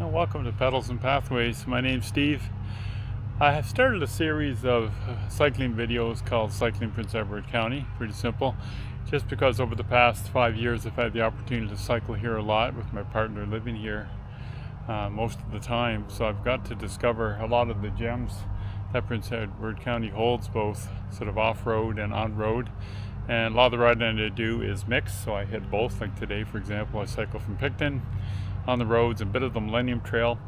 Welcome to Pedals and Pathways. My name's Steve. I have started a series of cycling videos called Cycling Prince Edward County. Pretty simple. Just because over the past 5 years I've had the opportunity to cycle here a lot with my partner living here most of the time. So I've got to discover a lot of the gems that Prince Edward County holds, both sort of off-road and on-road. And a lot of the riding I do is mixed, so I hit both. Like today, for example, I cycle from Picton on the roads, a bit of the Millennium Trail.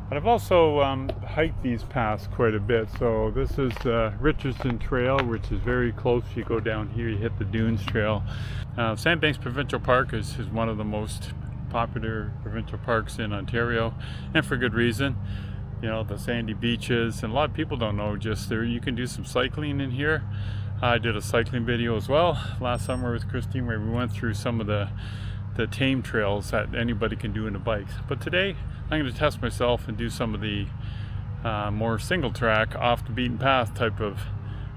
But I've also hiked these paths quite a bit. So this is Richardson Trail, which is very close. You go down here, you hit the Dunes Trail. Sandbanks Provincial Park is one of the most popular provincial parks in Ontario, and for good reason. You know, the sandy beaches, and a lot of people don't know just there. You can do some cycling in here. I did a cycling video as well last summer with Christine, where we went through some of the tame trails that anybody can do in a bike. But today I'm going to test myself and do some of the more single track, off the beaten path type of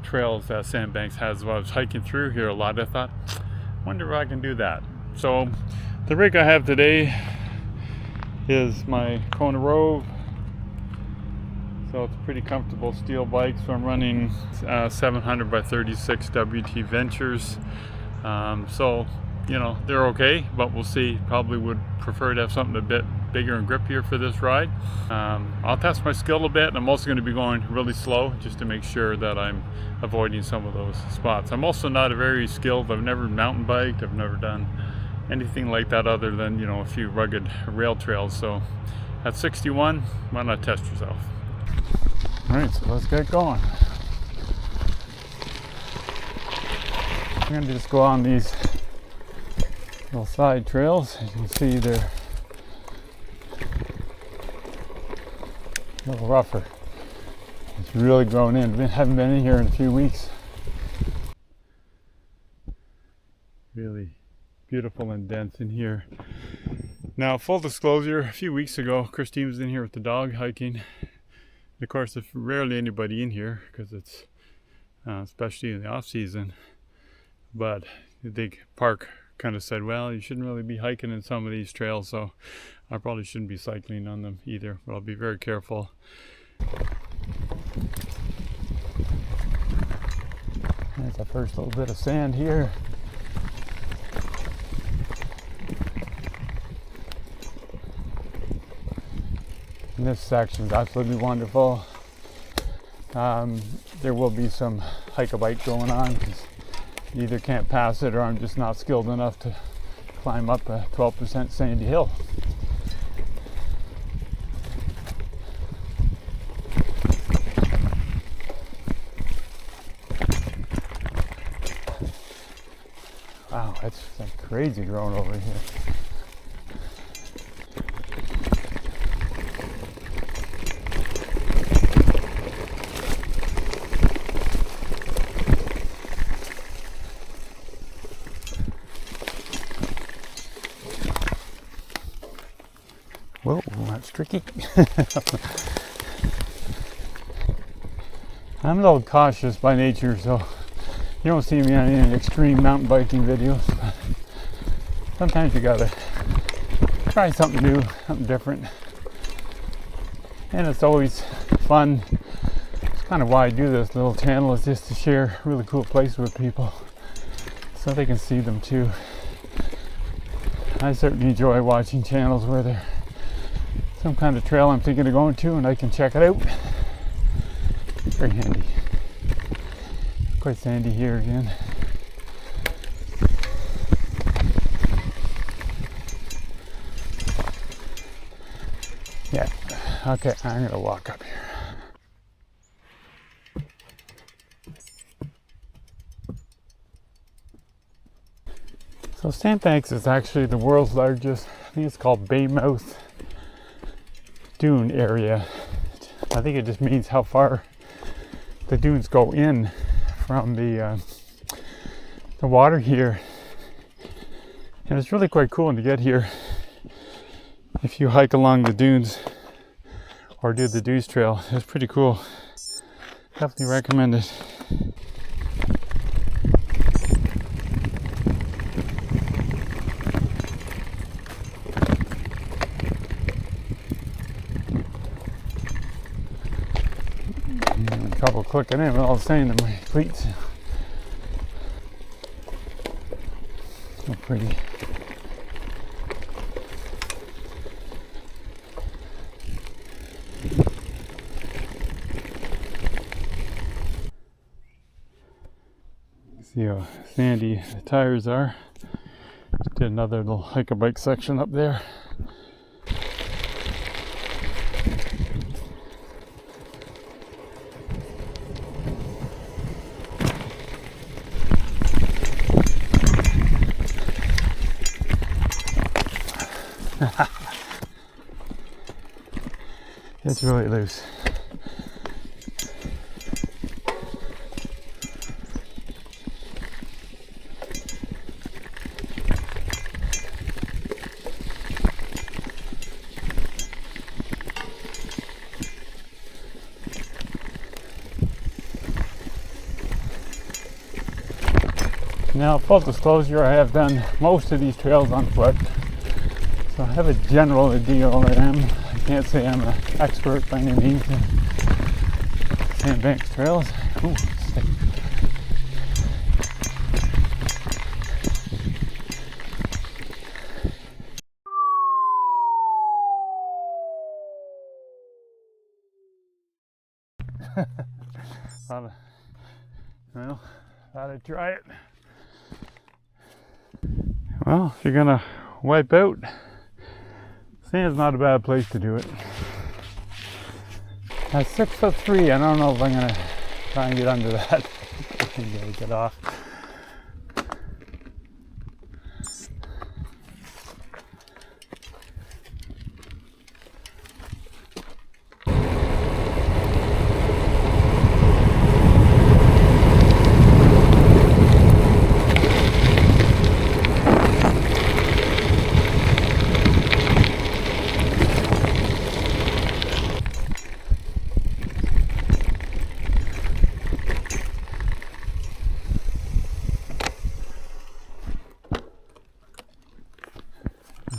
trails that Sandbanks has. While I was hiking through here a lot, I thought, wonder if I can do that. So the rig I have today is my Kona Rove. So it's a pretty comfortable steel bike. So I'm running 700 by 36 WT Ventures. So you know, they're okay, but we'll see. Probably would prefer to have something a bit bigger and grippier for this ride. I'll test my skill a bit, and I'm also going to be going really slow just to make sure that I'm avoiding some of those spots. I'm also not a very skilled, I've never mountain biked, I've never done anything like that other than, you know, a few rugged rail trails. So at 61, why not test yourself? All right, so let's get going. I'm going to just go on these little side trails. As you can see, they're a little rougher. It's really grown in. Haven't been in here in a few weeks. Really beautiful and dense in here. Now, full disclosure, a few weeks ago, Christine was in here with the dog hiking. And of course, there's rarely anybody in here because it's especially in the off season. But the park kind of said, well, you shouldn't really be hiking in some of these trails, so I probably shouldn't be cycling on them either, but I'll be very careful. There's the first little bit of sand here. And this section is absolutely wonderful. There will be some hike-a-bike going on, because you either can't pass it or I'm just not skilled enough to climb up a 12% sandy hill. Wow, that's like crazy growing over here. Whoa, that's tricky. I'm a little cautious by nature, so you don't see me on any extreme mountain biking videos. But sometimes you gotta try something new, something different. And it's always fun. It's kind of why I do this little channel, is just to share really cool places with people so they can see them too. I certainly enjoy watching channels where they're some kind of trail I'm thinking of going to and I can check it out. Very handy. Quite sandy here again. Yeah, okay, I'm gonna walk up here. So Sandbanks is actually the world's largest, I think it's called Baymouth dune area. I think it just means how far the dunes go in from the water here, and it's really quite cool to get here if you hike along the dunes or do the Dunes Trail. It's pretty cool. Definitely recommend it. clicking in with all the sand in my cleats. So pretty. See how sandy the tires are. Just did another little hike-a-bike section up there. It's really loose. Now, full disclosure, I have done most of these trails on foot, so I have a general idea all I am. I can't say I'm an expert by any means in Sandbanks trails. Ooh, stick. Well, thought I'd try it. Well, if you're gonna wipe out, sand's not a bad place to do it. At 6'3", I don't know if I'm gonna try and get under that. I think I gotta get off.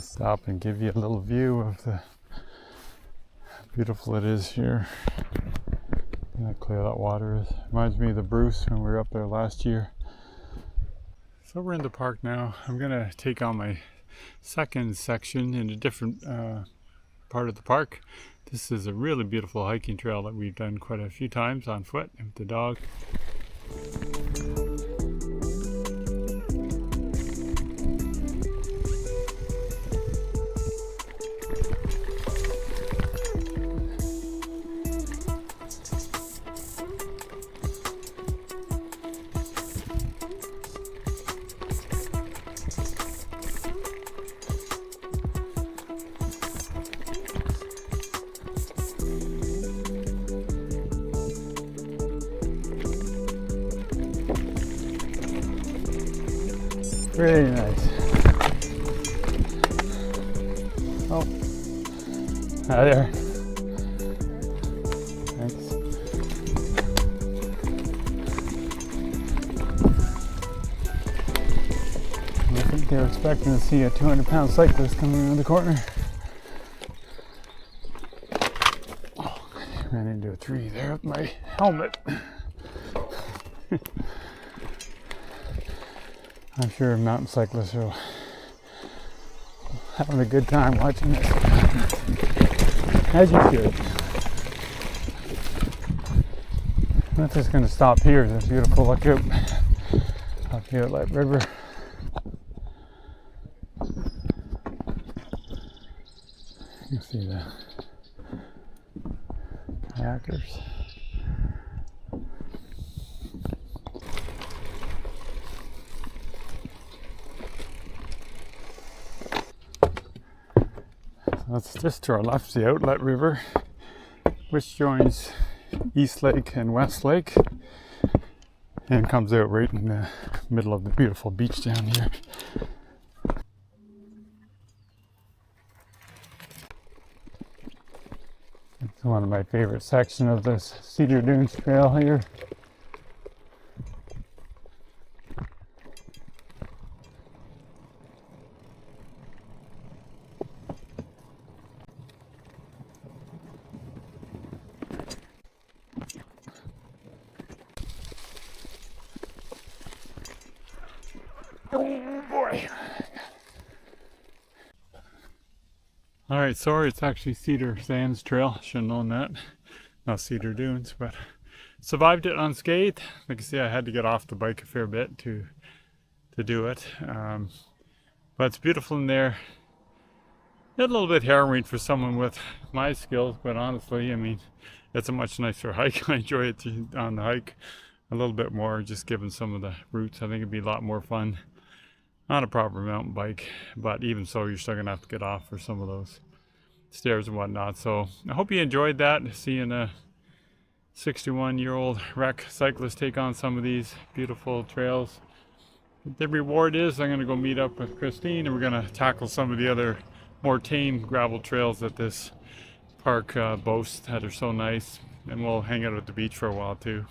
Stop and give you a little view of the how beautiful it is here. Look how clear that water is. Reminds me of the Bruce when we were up there last year. So we're in the park now. I'm gonna take on my second section in a different part of the park. This is a really beautiful hiking trail that we've done quite a few times on foot with the dog. Very nice. Oh, hi there. Thanks. I think they're expecting to see a 200-pound cyclist coming around the corner. Oh, I ran into a tree there with my helmet. I'm sure mountain cyclists are having a good time watching this, as you should. I'm not just going to stop here. There's a beautiful lookout up here at Light River. You can see the kayakers. That's just to our left, the Outlet River, which joins East Lake and West Lake and comes out right in the middle of the beautiful beach down here. It's one of my favorite sections of this Cedar Dunes Trail here. Alright, sorry, it's actually Cedar Sands Trail. Should have known that. Not Cedar Dunes, but survived it unscathed. Like I say, I had to get off the bike a fair bit to do it. But it's beautiful in there. A little bit harrowing for someone with my skills, but honestly, I mean, it's a much nicer hike. I enjoy it on the hike a little bit more, just given some of the routes. I think it'd be a lot more fun on a proper mountain bike, but even so, you're still gonna have to get off for some of those stairs and whatnot. So I hope you enjoyed that, seeing a 61-year-old wreck cyclist take on some of these beautiful trails. The reward is I'm gonna go meet up with Christine, and we're gonna tackle some of the other more tame gravel trails that this park boasts that are so nice, and we'll hang out at the beach for a while too.